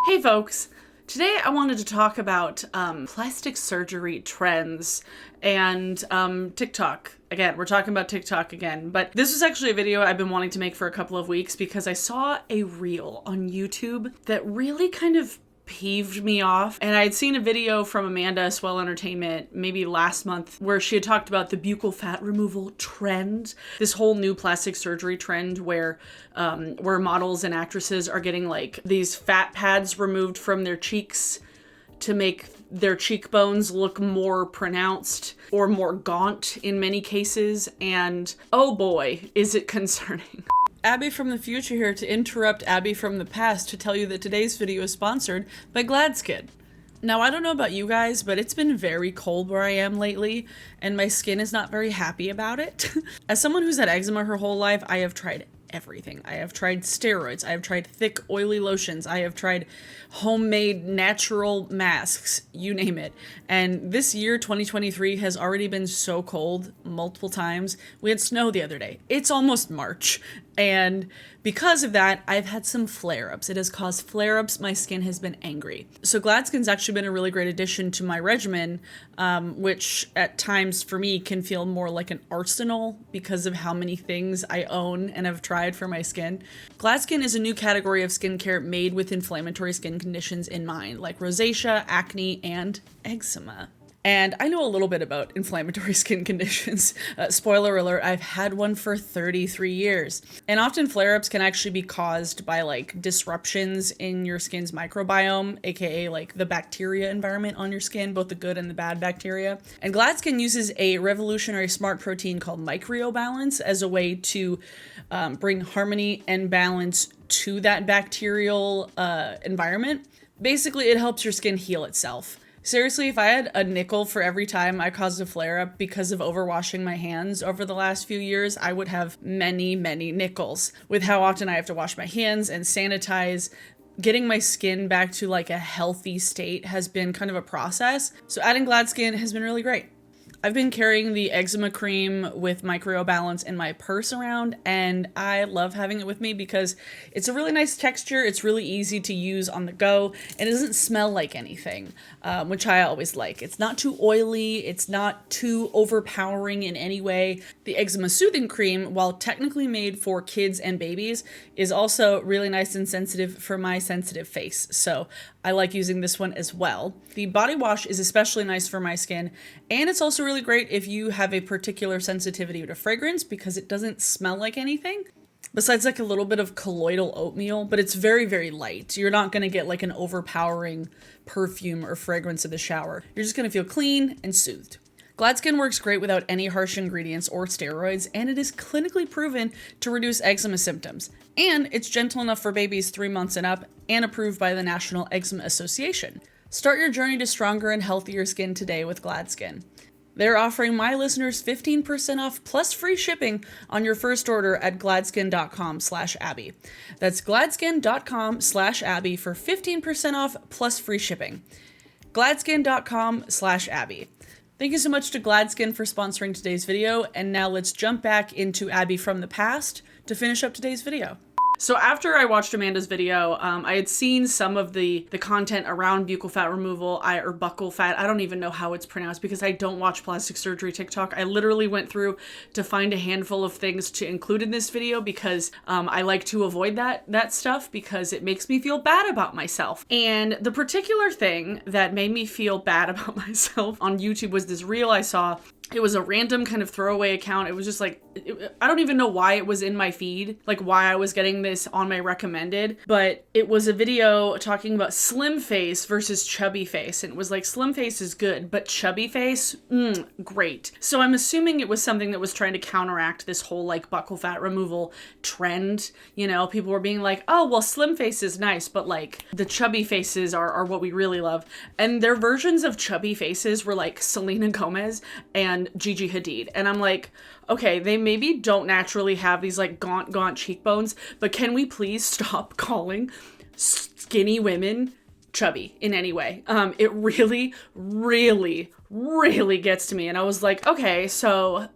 Hey folks, today I wanted to talk about plastic surgery trends and TikTok. Again, we're talking about TikTok again, but this was actually a video I've been wanting to make for a couple of weeks because I saw a reel on YouTube that really kind of peeved me off. And I had seen a video from Amanda Swell Entertainment maybe last month where she had talked about the buccal fat removal trend, this whole new plastic surgery trend where models and actresses are getting like these fat pads removed from their cheeks to make their cheekbones look more pronounced or more gaunt in many cases. And oh boy, is it concerning. Abby from the future here to interrupt Abby from the past to tell you that today's video is sponsored by GladSkin. Now, I don't know about you guys, but it's been very cold where I am lately, and my skin is not very happy about it. As someone who's had eczema her whole life, I have tried everything. I have tried steroids, I have tried thick, oily lotions, I have tried homemade natural masks, you name it. And this year, 2023, has already been so cold multiple times. We had snow the other day. It's almost March. And because of that, I've had some flare-ups. It has caused flare-ups. My skin has been angry. So GladSkin's actually been a really great addition to my regimen, which at times for me can feel more like an arsenal because of how many things I own and have tried for my skin. GladSkin is a new category of skincare made with inflammatory skin conditions in mind, like rosacea, acne, and eczema. And I know a little bit about inflammatory skin conditions. Spoiler alert, I've had one for 33 years. And often flare-ups can actually be caused by like disruptions in your skin's microbiome, aka like the bacteria environment on your skin, both the good and the bad bacteria. And GladSkin uses a revolutionary smart protein called microbalance as a way to bring harmony and balance to that bacterial environment. Basically, it helps your skin heal itself. Seriously, if I had a nickel for every time I caused a flare-up because of overwashing my hands over the last few years, I would have many, many nickels. With how often I have to wash my hands and sanitize, getting my skin back to like a healthy state has been kind of a process. So adding GladSkin has been really great. I've been carrying the eczema cream with microbalance in my purse around, and I love having it with me because it's a really nice texture, it's really easy to use on the go, and it doesn't smell like anything, which I always like. It's not too oily, it's not too overpowering in any way. The eczema soothing cream, while technically made for kids and babies, is also really nice and sensitive for my sensitive face, so I like using this one as well. The body wash is especially nice for my skin, and it's also really great if you have a particular sensitivity to fragrance because it doesn't smell like anything. Besides like a little bit of colloidal oatmeal, but it's very, very light. You're not gonna get like an overpowering perfume or fragrance in the shower. You're just gonna feel clean and soothed. GladSkin works great without any harsh ingredients or steroids, and it is clinically proven to reduce eczema symptoms. And it's gentle enough for babies 3 months and up, and approved by the National Eczema Association. Start your journey to stronger and healthier skin today with GladSkin. They're offering my listeners 15% off plus free shipping on your first order at gladskin.com/Abby. That's gladskin.com/Abby for 15% off plus free shipping. gladskin.com/Abby. Thank you so much to GladSkin for sponsoring today's video, and now let's jump back into Abby from the past to finish up today's video. So after I watched Amanda's video, I had seen some of the content around buccal fat removal, or buccal fat. I don't even know how it's pronounced because I don't watch plastic surgery TikTok. I literally went through to find a handful of things to include in this video because I like to avoid that stuff because it makes me feel bad about myself. And the particular thing that made me feel bad about myself on YouTube was this reel I saw. It was a random kind of throwaway account. It was just like, I don't even know why it was in my feed, like why I was getting this on my recommended, but it was a video talking about slim face versus chubby face. And it was like, slim face is good, but chubby face, great. So I'm assuming it was something that was trying to counteract this whole like buccal fat removal trend. You know, people were being like, oh, well, slim face is nice, but like the chubby faces are what we really love. And their versions of chubby faces were like Selena Gomez and Gigi Hadid. And I'm like, okay, they maybe don't naturally have these like gaunt cheekbones, but can we please stop calling skinny women chubby in any way? It really, really, really gets to me. And I was like, okay, so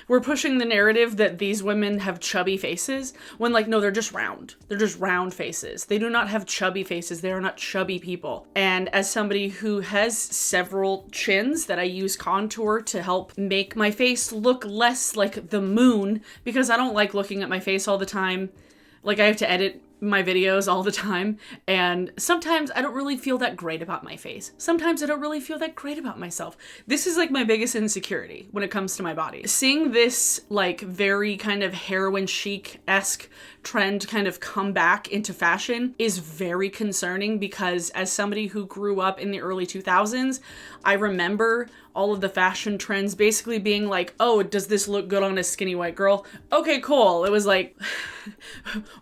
we're pushing the narrative that these women have chubby faces when, like, no, they're just round. They're just round faces. They do not have chubby faces. They are not chubby people. And as somebody who has several chins that I use contour to help make my face look less like the moon, because I don't like looking at my face all the time. Like, I have to edit my videos all the time, and sometimes I don't really feel that great about my face. Sometimes I don't really feel that great about myself. This is like my biggest insecurity when it comes to my body. Seeing this like very kind of heroin chic-esque trend kind of come back into fashion is very concerning, because as somebody who grew up in the early 2000s, I remember all of the fashion trends basically being like, oh, does this look good on a skinny white girl? Okay, cool. It was like,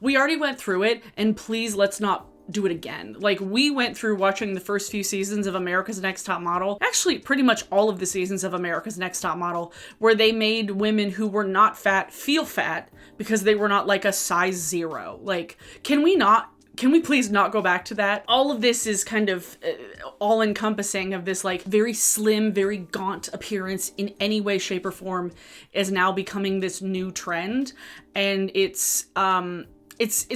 we already went through it, and please let's not do it again. Like, we went through watching the first few seasons of America's Next Top Model, actually pretty much all of the seasons of America's Next Top Model, where they made women who were not fat feel fat because they were not like a size 0. Like, can we please not go back to that? All of this is kind of all-encompassing of this like very slim, very gaunt appearance in any way, shape, or form is now becoming this new trend. And it's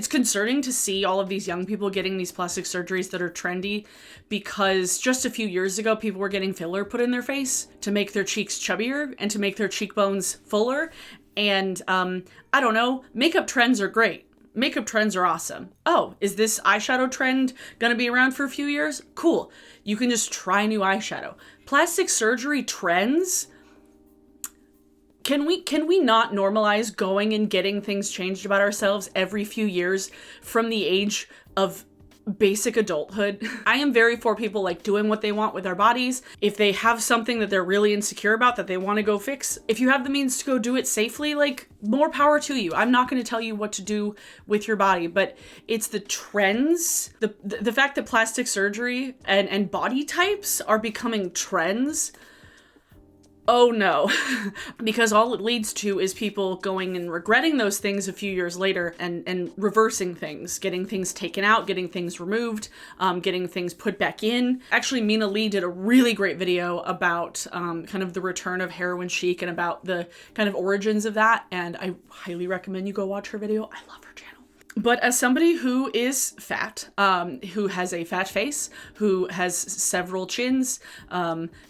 concerning to see all of these young people getting these plastic surgeries that are trendy, because just a few years ago, people were getting filler put in their face to make their cheeks chubbier and to make their cheekbones fuller. And I don't know, makeup trends are great. Makeup trends are awesome. Oh, is this eyeshadow trend gonna be around for a few years? Cool. You can just try new eyeshadow. Plastic surgery trends? Can we not normalize going and getting things changed about ourselves every few years from the age of basic adulthood? I am very for people like doing what they want with their bodies. If they have something that they're really insecure about that they want to go fix, if you have the means to go do it safely, like, more power to you. I'm not going to tell you what to do with your body, but it's the trends, the fact that plastic surgery and body types are becoming trends. Oh no, because all it leads to is people going and regretting those things a few years later and reversing things, getting things taken out, getting things removed, getting things put back in. Actually, Mina Lee did a really great video about kind of the return of heroin chic and about the kind of origins of that, and I highly recommend you go watch her video. I love her channel. But as somebody who is fat, who has a fat face, who has several chins,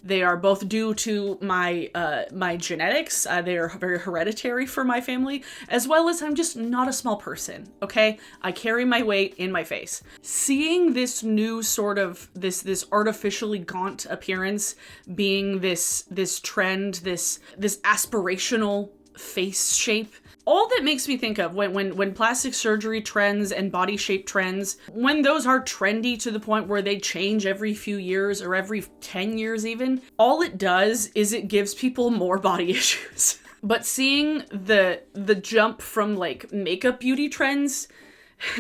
they are both due to my genetics. They are very hereditary for my family, as well as I'm just not a small person, okay? I carry my weight in my face. Seeing this new sort of, this artificially gaunt appearance being this trend, this aspirational face shape, all that makes me think of when plastic surgery trends and body shape trends, when those are trendy to the point where they change every few years or every 10 years even, all it does is it gives people more body issues. But seeing the jump from like makeup beauty trends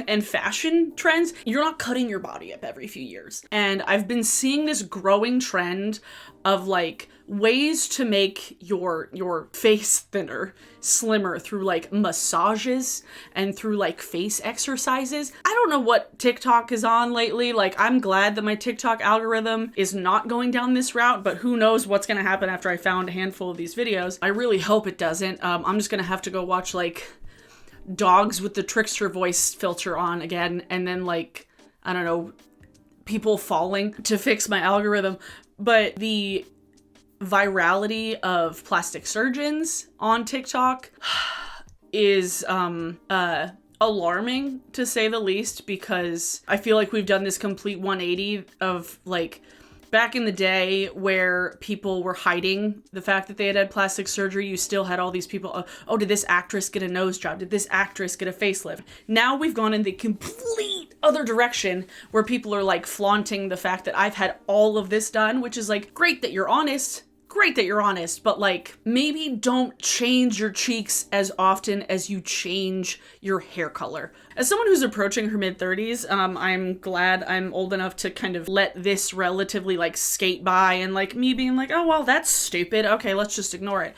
and fashion trends, you're not cutting your body up every few years. And I've been seeing this growing trend of like ways to make your face thinner, slimmer through like massages and through like face exercises. I don't know what TikTok is on lately. Like, I'm glad that my TikTok algorithm is not going down this route, but who knows what's gonna happen after I found a handful of these videos. I really hope it doesn't. I'm just gonna have to go watch like dogs with the trickster voice filter on again, and then like, I don't know, people falling to fix my algorithm. But the virality of plastic surgeons on TikTok is alarming, to say the least, because I feel like we've done this complete 180 of like back in the day where people were hiding the fact that they had plastic surgery. You still had all these people, oh, did this actress get a nose job? Did this actress get a facelift? Now we've gone in the complete other direction where people are like flaunting the fact that I've had all of this done, which is like, great that you're honest. Great that you're honest, but like, maybe don't change your cheeks as often as you change your hair color. As someone who's approaching her mid-30s, I'm glad I'm old enough to kind of let this relatively like skate by, and like me being like, oh, well, that's stupid. Okay, let's just ignore it.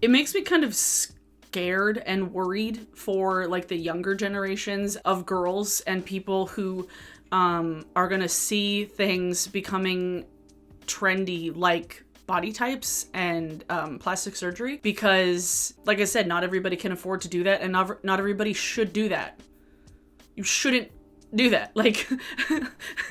It makes me kind of scared and worried for like the younger generations of girls and people who are gonna see things becoming trendy like body types and plastic surgery, because like I said, not everybody can afford to do that, and not everybody should do that. You shouldn't do that. Like,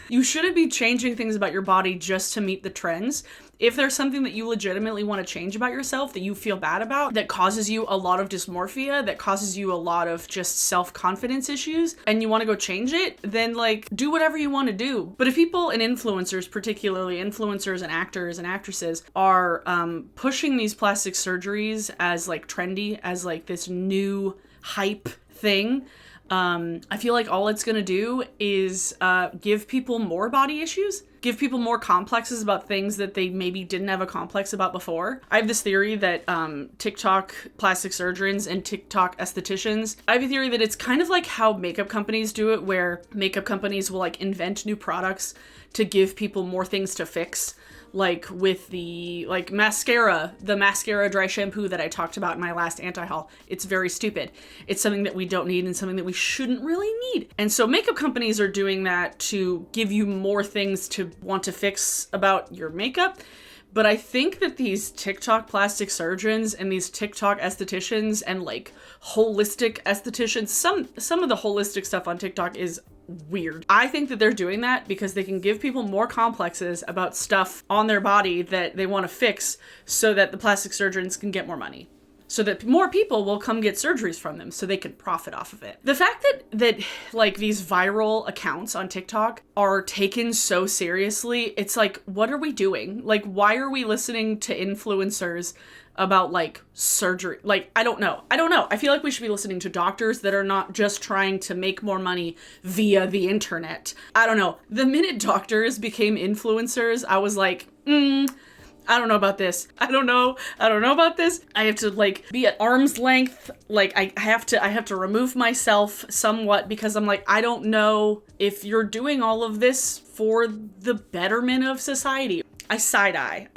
you shouldn't be changing things about your body just to meet the trends. If there's something that you legitimately want to change about yourself, that you feel bad about, that causes you a lot of dysmorphia, that causes you a lot of just self-confidence issues, and you want to go change it, then like, do whatever you want to do. But if people and influencers, particularly influencers and actors and actresses, are pushing these plastic surgeries as like trendy, as like this new hype thing, I feel like all it's gonna do is give people more body issues, give people more complexes about things that they maybe didn't have a complex about before. I have this theory that TikTok plastic surgeons and TikTok estheticians, I have a theory that it's kind of like how makeup companies do it, where makeup companies will like invent new products to give people more things to fix. Like with the mascara dry shampoo that I talked about in my last anti-haul. It's very stupid. It's something that we don't need and something that we shouldn't really need. And so makeup companies are doing that to give you more things to want to fix about your makeup. But I think that these TikTok plastic surgeons and these TikTok estheticians and like holistic estheticians, some of the holistic stuff on TikTok is weird. I think that they're doing that because they can give people more complexes about stuff on their body that they want to fix, so that the plastic surgeons can get more money, so that more people will come get surgeries from them so they can profit off of it. The fact that like these viral accounts on TikTok are taken so seriously, it's like, what are we doing? Like, why are we listening to influencers about like surgery? Like, I don't know. I feel like we should be listening to doctors that are not just trying to make more money via the internet. I don't know. The minute doctors became influencers, I was like, I don't know about this. I don't know about this. I have to like be at arm's length. Like I have to remove myself somewhat, because I'm like, I don't know if you're doing all of this for the betterment of society. I side-eye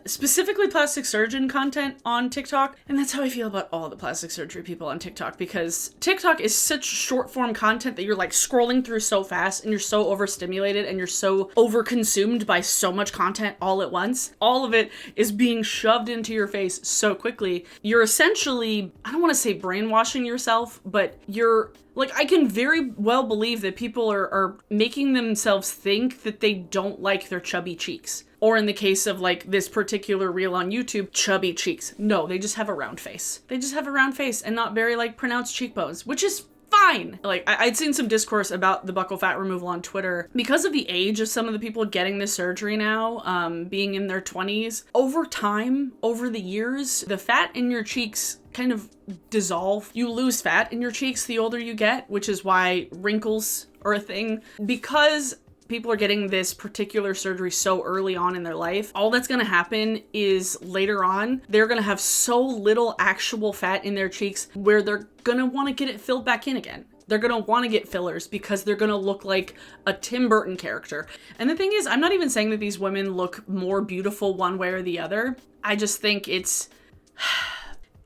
specifically plastic surgeon content on TikTok. And that's how I feel about all the plastic surgery people on TikTok, because TikTok is such short form content that you're like scrolling through so fast, and you're so overstimulated, and you're so overconsumed by so much content all at once. All of it is being shoved into your face so quickly. You're essentially, I don't want to say brainwashing yourself, but you're like, I can very well believe that people are making themselves think that they don't like their chubby cheeks. Or in the case of like this particular reel on YouTube, chubby cheeks. No, they just have a round face. They just have a round face and not very like pronounced cheekbones, which is fine. Like, I'd seen some discourse about the buccal fat removal on Twitter because of the age of some of the people getting this surgery now, being in their 20s. Over time, over the years, the fat in your cheeks kind of dissolve. You lose fat in your cheeks the older you get, which is why wrinkles are a thing. Because people are getting this particular surgery so early on in their life, all that's gonna happen is later on, they're gonna have so little actual fat in their cheeks where they're gonna wanna get it filled back in again. They're gonna wanna get fillers because they're gonna look like a Tim Burton character. And the thing is, I'm not even saying that these women look more beautiful one way or the other. I just think it's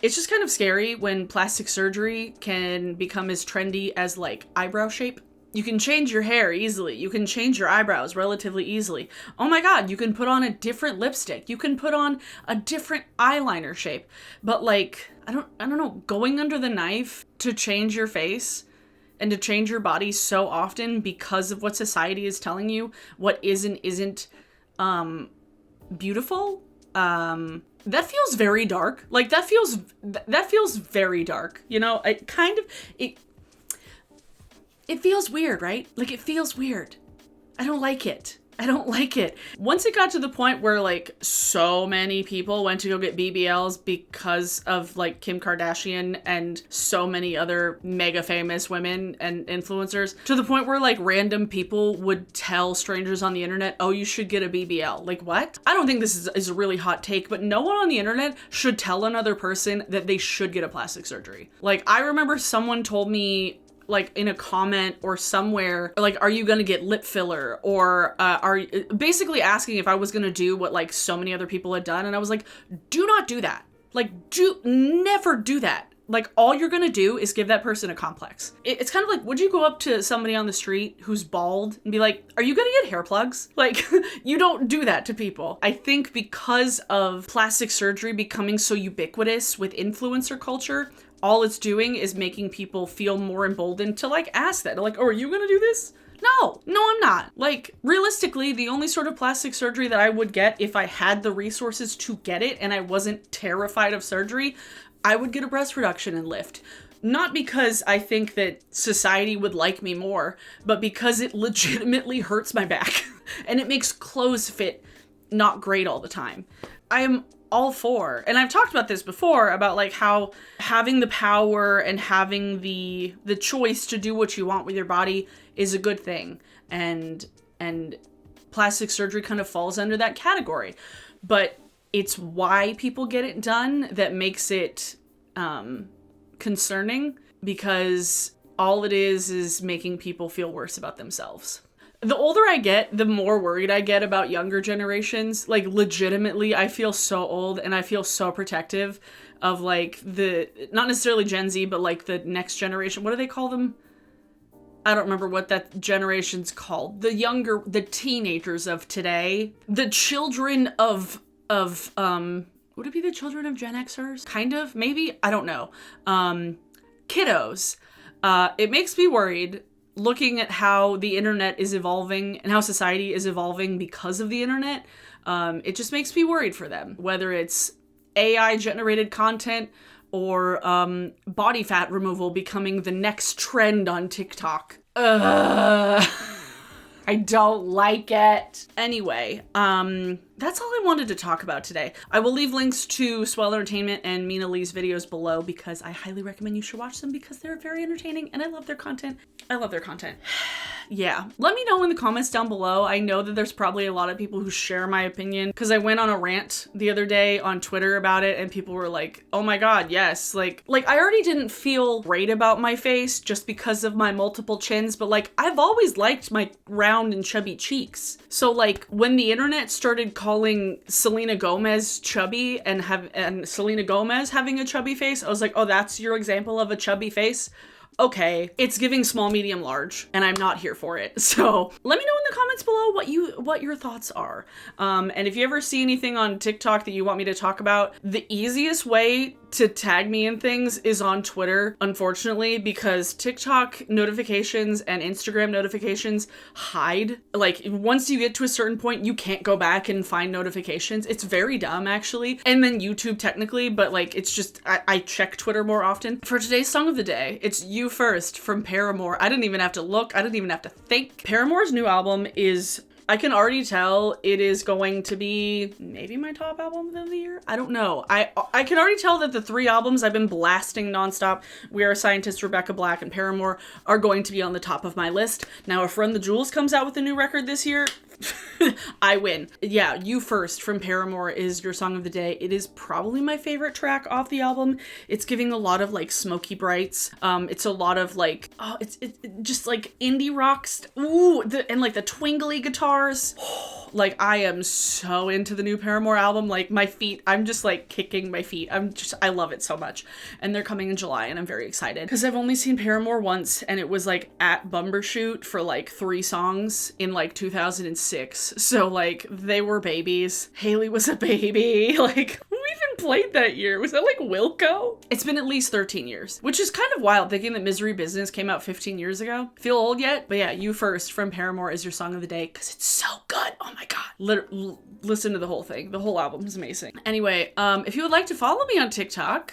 just kind of scary when plastic surgery can become as trendy as like eyebrow shape. You can change your hair easily. You can change your eyebrows relatively easily. Oh my God, you can put on a different lipstick. You can put on a different eyeliner shape. But like, I don't know, going under the knife to change your face and to change your body so often because of what society is telling you, what is and isn't beautiful, that feels very dark. Like that feels very dark. You know, it feels weird, right? Like it feels weird. I don't like it. Once it got to the point where like so many people went to go get BBLs because of like Kim Kardashian and so many other mega famous women and influencers, to the point where like random people would tell strangers on the internet, oh, you should get a BBL. Like what? I don't think this is a really hot take, but no one on the internet should tell another person that they should get a plastic surgery. Like I remember someone told me, like in a comment or somewhere, like, are you gonna get lip filler? Or are you basically asking if I was gonna do what like so many other people had done. And I was like, do not do that. Like, never do that. Like, all you're gonna do is give that person a complex. It's kind of like, would you go up to somebody on the street who's bald and be like, are you gonna get hair plugs? Like, you don't do that to people. I think because of plastic surgery becoming so ubiquitous with influencer culture, all it's doing is making people feel more emboldened to like ask that. Like, oh, are you gonna do this? No, I'm not. Like, realistically, the only sort of plastic surgery that I would get if I had the resources to get it and I wasn't terrified of surgery, I would get a breast reduction and lift. Not because I think that society would like me more, but because it legitimately hurts my back and it makes clothes fit not great all the time. I am all for, and I've talked about this before, about like how having the power and having the choice to do what you want with your body is a good thing. And plastic surgery kind of falls under that category. But it's why people get it done that makes it concerning, because all it is making people feel worse about themselves. The older I get, the more worried I get about younger generations. Like, legitimately, I feel so old and I feel so protective of like not necessarily Gen Z, but like the next generation. What do they call them? I don't remember what that generation's called. The teenagers of today, the children of would it be the children of Gen Xers? Kind of, maybe, I don't know. Kiddos. It makes me worried looking at how the internet is evolving and how society is evolving because of the internet. It just makes me worried for them, whether it's AI generated content or body fat removal becoming the next trend on TikTok. I don't like it. Anyway, that's all I wanted to talk about today. I will leave links to Swell Entertainment and Mina Lee's videos below because I highly recommend you should watch them because they're very entertaining and I love their content. Yeah. Let me know in the comments down below. I know that there's probably a lot of people who share my opinion because I went on a rant the other day on Twitter about it and people were like, oh my God, yes. Like I already didn't feel great about my face just because of my multiple chins, but like I've always liked my round and chubby cheeks. So like when the internet started calling Selena Gomez chubby and Selena Gomez having a chubby face, I was like, oh, that's your example of a chubby face? Okay, it's giving small, medium, large, and I'm not here for it. So let me know in the comments below what your thoughts are. And if you ever see anything on TikTok that you want me to talk about, the easiest way to tag me in things is on Twitter, unfortunately, because TikTok notifications and Instagram notifications hide. Like, once you get to a certain point, you can't go back and find notifications. It's very dumb, actually. And then YouTube, technically, but like, it's just, I check Twitter more often. For today's song of the day, it's You First from Paramore. I didn't even have to look. I didn't even have to think. Paramore's new album is, I can already tell it is going to be maybe my top album of the year. I don't know. I can already tell that the 3 albums I've been blasting nonstop, We Are Scientists, Rebecca Black, and Paramore, are going to be on the top of my list. Now, if Run the Jewels comes out with a new record this year, I win. Yeah, You First from Paramore is your song of the day. It is probably my favorite track off the album. It's giving a lot of like Smoky Brights. It's a lot of like, oh, it's just like indie rocks. Ooh, and like the twingly guitars. Like, I am so into the new Paramore album. Like, my feet, I'm just like kicking my feet. I love it so much. And they're coming in July and I'm very excited because I've only seen Paramore once and it was like at Bumbershoot for like 3 songs in like 2006. So like they were babies. Haley was a baby. Like, who even played that year? Was that like Wilco? It's been at least 13 years, which is kind of wild thinking that Misery Business came out 15 years ago. Feel old yet? But yeah, You First from Paramore is your song of the day because it's so good. Oh my God. Listen to the whole thing. The whole album is amazing. Anyway, if you would like to follow me on TikTok,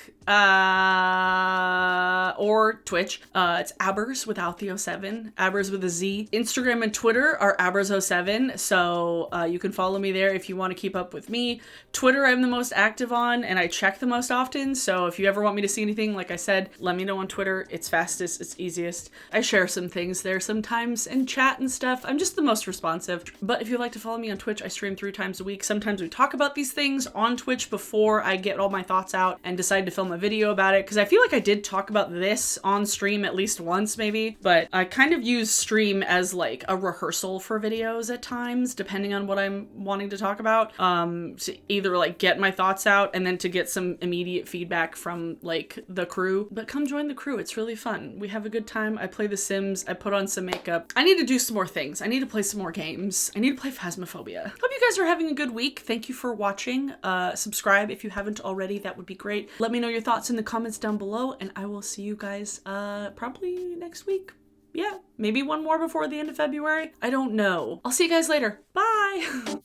or Twitch, it's Abers without the 07, Abers with a Z. Instagram and Twitter are Abers07, so you can follow me there if you want to keep up with me. Twitter I'm the most active on and I check the most often, so if you ever want me to see anything, like I said, let me know on Twitter. It's fastest, it's easiest. I share some things there sometimes and chat and stuff. I'm just the most responsive. But if you'd like to follow me on Twitch, I stream 3 times a week. Sometimes we talk about these things on Twitch before I get all my thoughts out and decide to film a video about it, because I feel like I did talk about this on stream at least once maybe, but I kind of use stream as like a rehearsal for videos at times, depending on what I'm wanting to talk about, to either like get my thoughts out and then to get some immediate feedback from like the crew. But come join the crew, it's really fun. We have a good time. I play The Sims, I put on some makeup. I need to do some more things. I need to play some more games. I need to play Phasmophobia. Hope you guys are having a good week. Thank you for watching. Subscribe if you haven't already, that would be great. Let me know your thoughts in the comments down below, and I will see you guys probably next week. Yeah, maybe one more before the end of February. I don't know. I'll see you guys later. Bye!